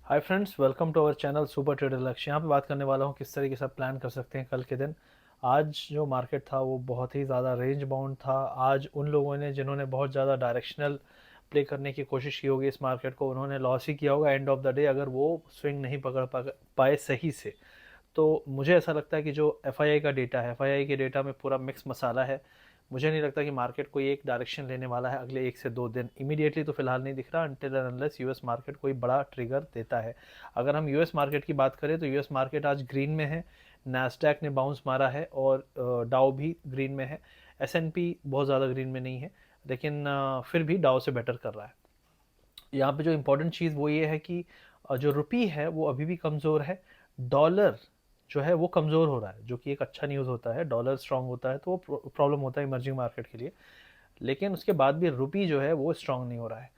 Hi friends, welcome to our channel super trader Lakshya. यहाँ पे बात करने वाला हूँ किस तरीके से आप प्लान कर सकते हैं कल के दिन। आज जो मार्केट था वो बहुत ही ज़्यादा रेंज बाउंड था। आज उन लोगों ने जिन्होंने बहुत ज़्यादा डायरेक्शनल प्ले करने की कोशिश की होगी इस मार्केट को, उन्होंने लॉस ही किया होगा एंड ऑफ द डे, अगर वो स्विंग नहीं पकड़ पाए सही से। तो मुझे ऐसा लगता है कि जो एफआईआई का डेटा है, एफआईआई के डेटा में पूरा मिक्स मसाला है। मुझे नहीं लगता कि मार्केट कोई एक डायरेक्शन लेने वाला है अगले 1 से 2 दिन। इमीडिएटली तो फिलहाल नहीं दिख रहा until and unless US market कोई बड़ा ट्रिगर देता है। अगर हम यूएस मार्केट की बात करें तो यूएस मार्केट आज ग्रीन में है। नैस्डैक ने बाउंस मारा है और डाउ भी ग्रीन में है। एसएनपी बहुत ज़्यादा ग्रीन में नहीं है, लेकिन फिर भी डाउ से बेटर कर रहा है। यहाँ पे जो इम्पोर्टेंट चीज़ वो ये है कि जो रुपी है वो अभी भी कमज़ोर है। डॉलर जो है वो कमज़ोर हो रहा है, जो कि एक अच्छा न्यूज़ होता है। डॉलर स्ट्रांग होता है तो वो प्रॉब्लम होता है इमर्जिंग मार्केट के लिए। लेकिन उसके बाद भी रुपी जो है वो स्ट्रांग नहीं हो रहा है।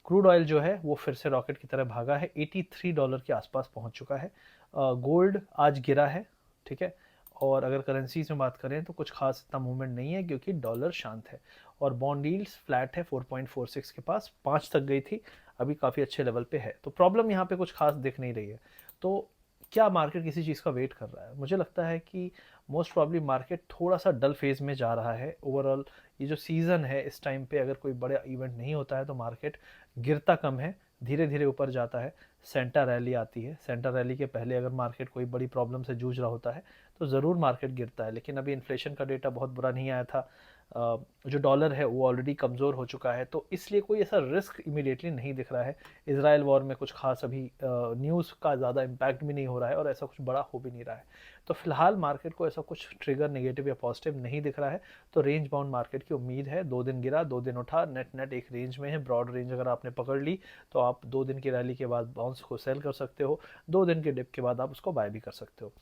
क्रूड ऑयल जो है वो फिर से रॉकेट की तरह भागा है, $83 के आसपास पहुंच चुका है। गोल्ड आज गिरा है, ठीक है। और अगर करेंसीज में बात करें तो कुछ खास इतना मूवमेंट नहीं है क्योंकि डॉलर शांत है। और बॉन्ड यील्ड्स फ्लैट है 4.46 के पास, 5 तक गई थी, अभी काफ़ी अच्छे लेवल पे है। तो प्रॉब्लम यहाँ पे कुछ खास दिख नहीं रही है। तो क्या मार्केट किसी चीज़ का वेट कर रहा है? मुझे लगता है कि मोस्ट प्रॉब्ली मार्केट थोड़ा सा डल फेज में जा रहा है ओवरऑल। ये जो सीज़न है इस टाइम पे अगर कोई बड़ा इवेंट नहीं होता है तो मार्केट गिरता कम है, धीरे धीरे ऊपर जाता है। सेंटा रैली आती है, सेंटा रैली के पहले अगर मार्केट कोई बड़ी प्रॉब्लम से जूझ रहा होता है तो ज़रूर मार्केट गिरता है। लेकिन अभी इन्फ्लेशन का डेटा बहुत बुरा नहीं आया था। जो डॉलर है वो ऑलरेडी कमज़ोर हो चुका है, तो इसलिए कोई ऐसा रिस्क इमीडिएटली नहीं दिख रहा है। इसराइल वॉर में कुछ खास अभी न्यूज़ का ज़्यादा इम्पैक्ट भी नहीं हो रहा है और ऐसा कुछ बड़ा हो भी नहीं रहा है। तो फिलहाल मार्केट को ऐसा कुछ ट्रिगर नेगेटिव या पॉजिटिव नहीं दिख रहा है। तो रेंज बाउंड मार्केट की उम्मीद है। 2 दिन गिरा, 2 दिन उठा, नेट नेट एक रेंज में है। ब्रॉड रेंज अगर आपने पकड़ ली तो आप 2 दिन की रैली के बाद बाउंस को सेल कर सकते हो, 2 दिन के डिप के बाद आप उसको बाय भी कर सकते हो।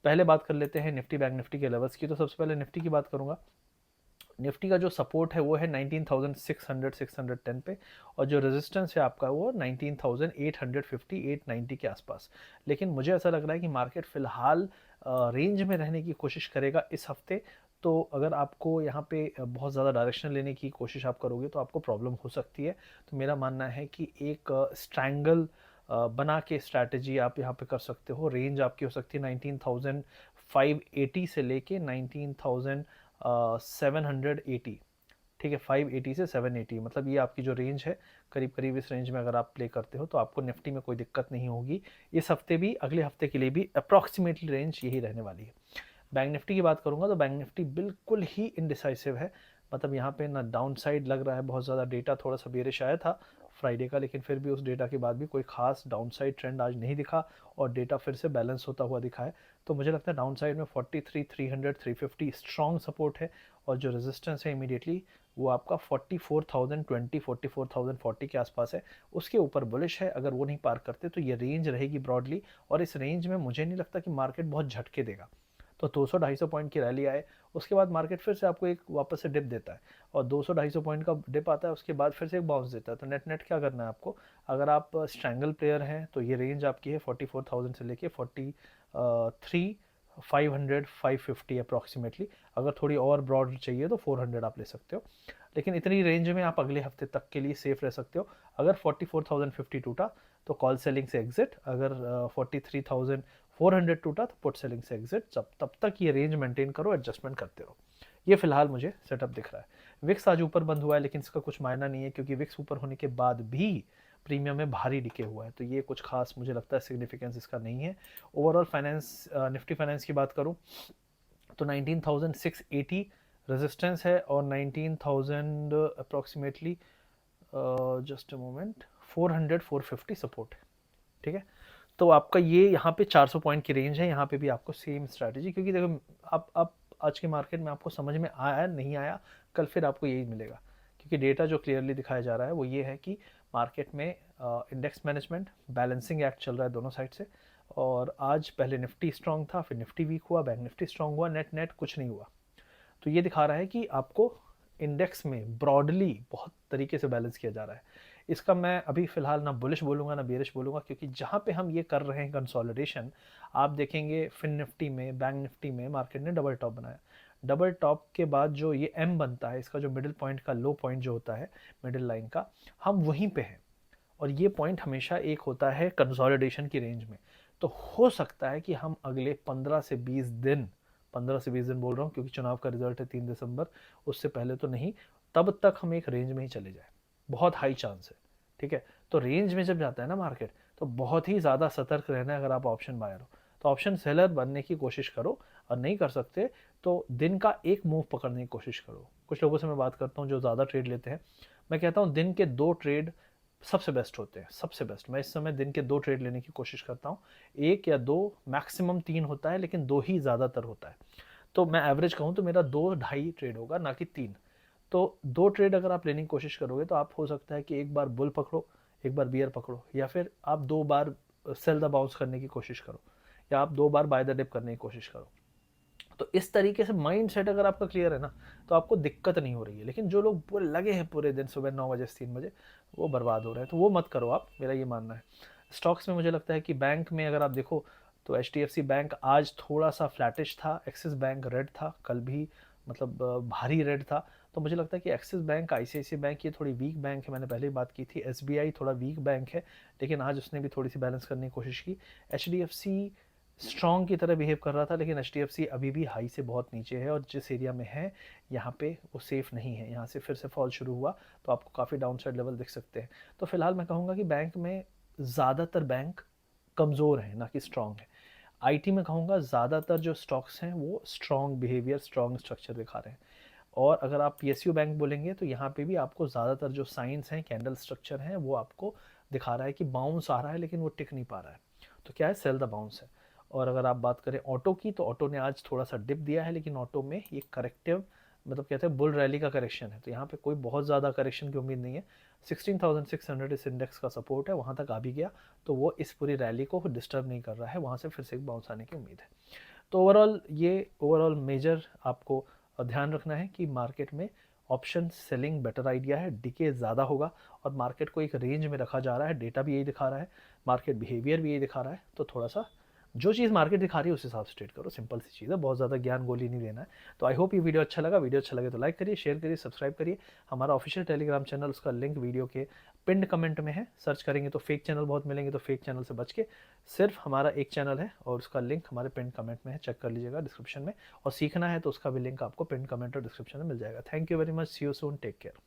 पहले बात कर लेते हैं निफ्टी बैंक निफ्टी के लेवल्स की। तो सबसे पहले निफ्टी की बात करूंगा। निफ्टी का जो सपोर्ट है वो है 19,600 610 पे, और जो रेजिस्टेंस है आपका वो 19,850 890 के आसपास। लेकिन मुझे ऐसा लग रहा है कि मार्केट फिलहाल रेंज में रहने की कोशिश करेगा इस हफ्ते। तो अगर आपको यहाँ पे बहुत ज़्यादा डायरेक्शन लेने की कोशिश आप करोगे तो आपको प्रॉब्लम हो सकती है। तो मेरा मानना है कि एक स्ट्रैंगल बना के स्ट्रैटेजी आप यहाँ पे कर सकते हो। रेंज आपकी हो सकती है 19,580 से लेके 19,780, ठीक है। 580 से 780, मतलब ये आपकी जो रेंज है, करीब करीब इस रेंज में अगर आप प्ले करते हो तो आपको निफ्टी में कोई दिक्कत नहीं होगी। इस हफ्ते भी, अगले हफ्ते के लिए भी अप्रॉक्सीमेटली रेंज यही रहने वाली है। बैंक निफ्टी की बात करूंगा तो बैंक निफ्टी बिल्कुल ही इनडिसाइसिव है। मतलब यहाँ पे ना डाउन साइड लग रहा है बहुत ज़्यादा। डेटा थोड़ा सा बेरिश आया था फ्राइडे का, लेकिन फिर भी उस डेटा के बाद भी कोई खास डाउन साइड ट्रेंड आज नहीं दिखा और डेटा फिर से बैलेंस होता हुआ दिखा है। तो मुझे लगता है डाउन साइड में 43 300 350 स्ट्रॉन्ग सपोर्ट है। और जो रेजिस्टेंस है इमीडिएटली वो आपका 44,020 44,040 के आसपास है। उसके ऊपर बुलिश है, अगर वो नहीं पार करते तो ये रेंज रहेगी ब्रॉडली। और इस रेंज में मुझे नहीं लगता कि मार्केट बहुत झटके देगा। तो 200-250 पॉइंट की रैली आए, उसके बाद मार्केट फिर से आपको एक वापस से डिप देता है, और 200-250 पॉइंट का डिप आता है, उसके बाद फिर से एक बाउंस देता है। तो नेट नेट क्या करना है आपको? अगर आप स्ट्रैंगल प्लेयर हैं तो ये रेंज आपकी है 44,000 से लेके 43 500 550 अप्रॉक्सीमेटली। अगर थोड़ी और ब्रॉड चाहिए तो 400 आप ले सकते हो। लेकिन इतनी रेंज में आप अगले हफ्ते तक के लिए सेफ रह सकते हो। अगर 44,050 टूटा तो कॉल सेलिंग से एग्जिट, अगर 43,400 टूटा तो पुट सेलिंग से एग्जिट। तब तक ये रेंज मेंटेन करो, एडजस्टमेंट करते रहो। ये फिलहाल मुझे सेटअप दिख रहा है। विक्स आज ऊपर बंद हुआ है, लेकिन इसका कुछ मायना नहीं है क्योंकि विक्स ऊपर होने के बाद भी प्रीमियम में भारी डिके हुआ है। तो ये कुछ खास मुझे लगता है सिग्निफिकेंस इसका नहीं है। ओवरऑल फाइनेंस, निफ्टी फाइनेंस की बात करूं तो 19,680 रेजिस्टेंस है और 19,000 approximately, just a moment, 400 450 support है, ठीक है। तो आपका ये यहाँ पे 400 पॉइंट की रेंज है। यहाँ पे भी आपको सेम स्ट्रैटेजी, क्योंकि देखो आप आज के मार्केट में आपको समझ में आया नहीं आया, कल फिर आपको यही मिलेगा। क्योंकि डेटा जो क्लियरली दिखाया जा रहा है वो ये है कि मार्केट में इंडेक्स मैनेजमेंट बैलेंसिंग एक्ट चल रहा है दोनों साइड से। और आज पहले निफ्टी स्ट्रांग था, फिर निफ्टी वीक हुआ, बैंक निफ्टी स्ट्रांग हुआ, नेट नेट कुछ नहीं हुआ। तो ये दिखा रहा है कि आपको इंडेक्स में ब्रॉडली बहुत तरीके से बैलेंस किया जा रहा है। इसका मैं अभी फिलहाल ना बुलिश बोलूंगा ना बेरिश बोलूंगा, क्योंकि जहां पे हम ये कर रहे हैं कंसोलिडेशन, आप देखेंगे फिन निफ्टी में, बैंक निफ्टी में मार्केट ने डबल टॉप बनाया। डबल टॉप के बाद जो ये एम बनता है, इसका जो मिडिल पॉइंट का लो पॉइंट जो होता है मिडिल लाइन का, हम वहीं पे हैं। और ये पॉइंट हमेशा एक होता है कंसोलिडेशन की रेंज में। तो हो सकता है कि हम अगले 15 से 20 दिन बोल रहा हूँ क्योंकि चुनाव का रिजल्ट है 3 दिसंबर, उससे पहले तो नहीं, तब तक हम एक रेंज में ही चले जाए, बहुत हाई चांस है। ठीक है, तो रेंज में जब जाता है ना मार्केट, तो बहुत ही ज़्यादा सतर्क रहना है। अगर आप ऑप्शन बायर हो तो ऑप्शन सेलर बनने की कोशिश करो, और नहीं कर सकते तो दिन का एक मूव पकड़ने की कोशिश करो। कुछ लोगों से मैं बात करता हूँ जो ज़्यादा ट्रेड लेते हैं, मैं कहता हूँ दिन के 2 ट्रेड सबसे बेस्ट होते हैं, सबसे बेस्ट। मैं इस समय दिन के 2 ट्रेड लेने की कोशिश करता हूँ, 1 या 2, मैक्सिमम 3 होता है, लेकिन 2 ही ज़्यादातर होता है। तो मैं एवरेज कहूँ तो मेरा 2-2.5 ट्रेड होगा, ना कि 3। तो 2 ट्रेड अगर आप लेने की कोशिश करोगे तो आप हो सकता है कि एक बार बुल पकड़ो, एक बार बियर पकड़ो, या फिर आप 2 बार सेल द बाउंस करने की कोशिश करो, या आप 2 बार बाय द डिप करने की कोशिश करो। तो इस तरीके से माइंड सेट अगर आपका क्लियर है ना, तो आपको दिक्कत नहीं हो रही है। लेकिन जो लोग पूरे लगे हैं पूरे दिन सुबह 9 बजे से 3 बजे, वो बर्बाद हो रहे हैं, तो वो मत करो आप, मेरा ये मानना है। स्टॉक्स में मुझे लगता है कि बैंक में अगर आप देखो तो HDFC बैंक आज थोड़ा सा फ्लैटिश था, एक्सिस बैंक रेड था कल भी, मतलब भारी रेड था। तो मुझे लगता है कि एक्सिस बैंक, ICICI बैंक ये थोड़ी वीक बैंक है, मैंने पहले ही बात की थी। SBI थोड़ा वीक बैंक है, लेकिन आज उसने भी थोड़ी सी बैलेंस करने की कोशिश की। HDFC स्ट्रॉन्ग की तरह बिहेव कर रहा था, लेकिन HDFC अभी भी हाई से बहुत नीचे है, और जिस एरिया में है यहाँ पे वो सेफ़ नहीं है। यहाँ से फिर से फॉल शुरू हुआ तो आपको काफ़ी डाउन साइड लेवल दिख सकते हैं। तो फिलहाल मैं कहूँगा कि बैंक में ज़्यादातर बैंक कमज़ोर हैं, ना कि स्ट्रॉन्ग है। IT में कहूँगा ज़्यादातर जो स्टॉक्स हैं वो स्ट्रॉन्ग बिहेवियर, स्ट्रॉन्ग स्ट्रक्चर दिखा रहे हैं। और अगर आप PSU बैंक बोलेंगे तो यहाँ पे भी आपको ज़्यादातर जो साइंस हैं, कैंडल स्ट्रक्चर हैं, वो आपको दिखा रहा है कि बाउंस आ रहा है, लेकिन वो टिक नहीं पा रहा है। तो क्या है, सेल द बाउंस है। और अगर आप बात करें ऑटो की, तो ऑटो ने आज थोड़ा सा डिप दिया है, लेकिन ऑटो में ये करेक्टिव, मतलब कहते हैं बुल रैली का करेक्शन है, तो यहाँ पे कोई बहुत ज़्यादा करेक्शन की उम्मीद नहीं है। 16,600 इस इंडेक्स का सपोर्ट है, वहाँ तक आ भी गया तो वो इस पूरी रैली को डिस्टर्ब नहीं कर रहा है, वहाँ से फिर से एक बाउंस आने की उम्मीद है। तो ओवरऑल मेजर आपको ध्यान रखना है कि मार्केट में ऑप्शन सेलिंग बेटर आइडिया है, डिके ज़्यादा होगा, और मार्केट को एक रेंज में रखा जा रहा है, डेटा भी यही दिखा रहा है, मार्केट बिहेवियर भी यही दिखा रहा है। तो थोड़ा सा जो चीज़ मार्केट दिखा रही है उस हिसाब से ट्रेड करो, सिंपल सी चीज़ है, बहुत ज़्यादा ज्ञान गोली नहीं देना है। तो आई होप ये वीडियो अच्छा लगा। वीडियो अच्छा लगे तो लाइक करिए, शेयर करिए, सब्सक्राइब करिए। हमारा ऑफिशियल टेलीग्राम चैनल, उसका लिंक वीडियो के पिंड कमेंट में है, सर्च करेंगे तो फेक चैनल बहुत मिलेंगे, तो फेक चैनल से बच के सिर्फ हमारा एक चैनल है, और उसका लिंक हमारे पिंड कमेंट में है, चेक कर लीजिएगा डिस्क्रिप्शन में। और सीखना है तो उसका भी लिंक आपको पिंड कमेंट और डिस्क्रिप्शन में मिल जाएगा। Thank you very much, see you soon, take care.